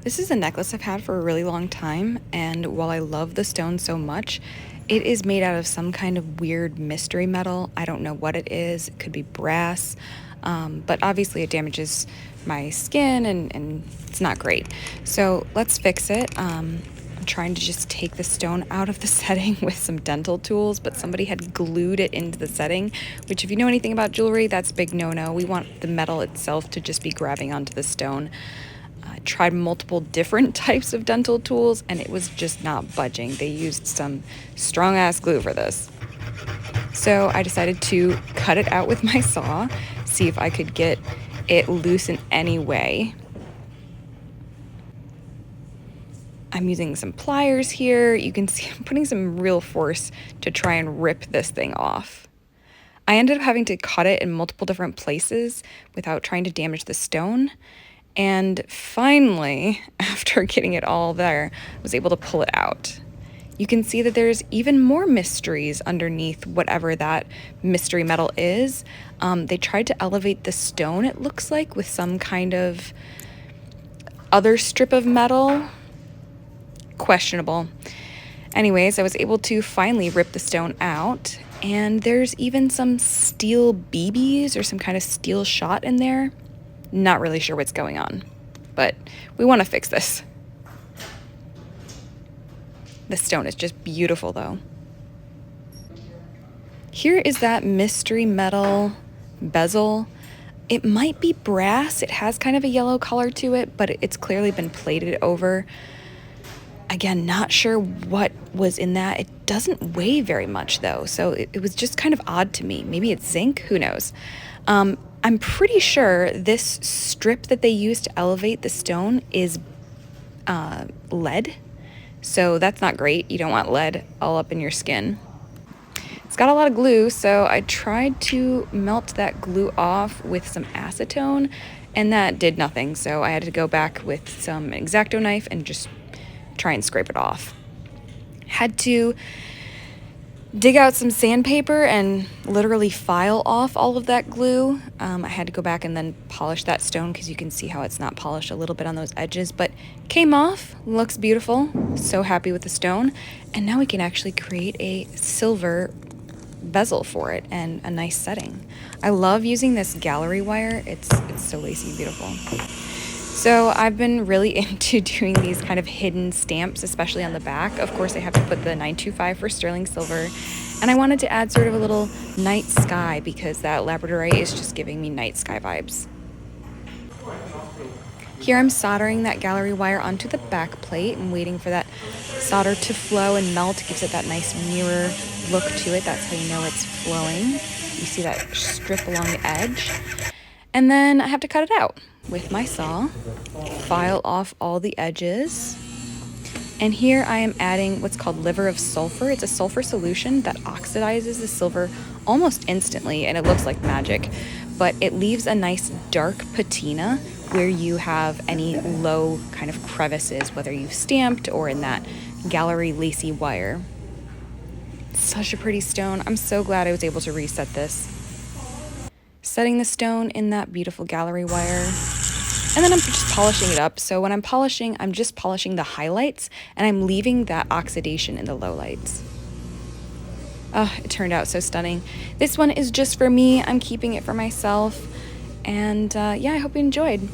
This is a necklace I've had for a really long time, and while I love the stone so much, it is made out of some kind of weird mystery metal. I don't know what it is. It could be brass, but obviously it damages my skin and it's not great. So let's fix it. I'm trying to just take the stone out of the setting with some dental tools, but somebody had glued it into the setting, which if you know anything about jewelry, that's a big no-no. We want the metal itself to just be grabbing onto the stone. I tried multiple different types of dental tools and it was just not budging. They used some strong ass glue for this. So I decided to cut it out with my saw, see if I could get it loose in any way. I'm using some pliers here. You can see I'm putting some real force to try and rip this thing off. I ended up having to cut it in multiple different places without trying to damage the stone. And finally, after getting it all there, I was able to pull it out. You can see that there's even more mysteries underneath whatever that mystery metal is. They tried to elevate the stone, it looks like, with some kind of other strip of metal. Questionable. Anyways, I was able to finally rip the stone out, and there's even some steel BBs or some kind of steel shot in there. Not really sure what's going on, but we want to fix this. The stone is just beautiful though. Here is that mystery metal bezel. It might be brass. It has kind of a yellow color to it, but it's clearly been plated over. Again, not sure what was in that. It doesn't weigh very much though, so it was just kind of odd to me. Maybe it's zinc, who knows? I'm pretty sure this strip that they used to elevate the stone is lead, so that's not great. You don't want lead all up in your skin. It's got a lot of glue, so I tried to melt that glue off with some acetone, and that did nothing, so I had to go back with some X-Acto knife and just try and scrape it off. Had to dig out some sandpaper and literally file off all of that glue. I had to go back and then polish that stone because you can see how it's not polished a little bit on those edges, but came off, looks beautiful. So happy with the stone. And now we can actually create a silver bezel for it and a nice setting. I love using this gallery wire. It's so lacy and beautiful. So I've been really into doing these kind of hidden stamps, especially on the back. Of course, I have to put the 925 for sterling silver. And I wanted to add sort of a little night sky because that labradorite is just giving me night sky vibes. Here I'm soldering that gallery wire onto the back plate and waiting for that solder to flow and melt. It gives it that nice mirror look to it. That's how you know it's flowing. You see that strip along the edge. And then I have to cut it out with my saw, file off all the edges. And here I am adding what's called liver of sulfur. It's a sulfur solution that oxidizes the silver almost instantly, and it looks like magic, but it leaves a nice dark patina where you have any low kind of crevices, whether you've stamped or in that gallery lacy wire. Such a pretty stone. I'm so glad I was able to reset this. Setting the stone in that beautiful gallery wire. And then I'm just polishing it up. So when I'm polishing, I'm just polishing the highlights and I'm leaving that oxidation in the lowlights. Oh, it turned out so stunning. This one is just for me. I'm keeping it for myself. And yeah, I hope you enjoyed.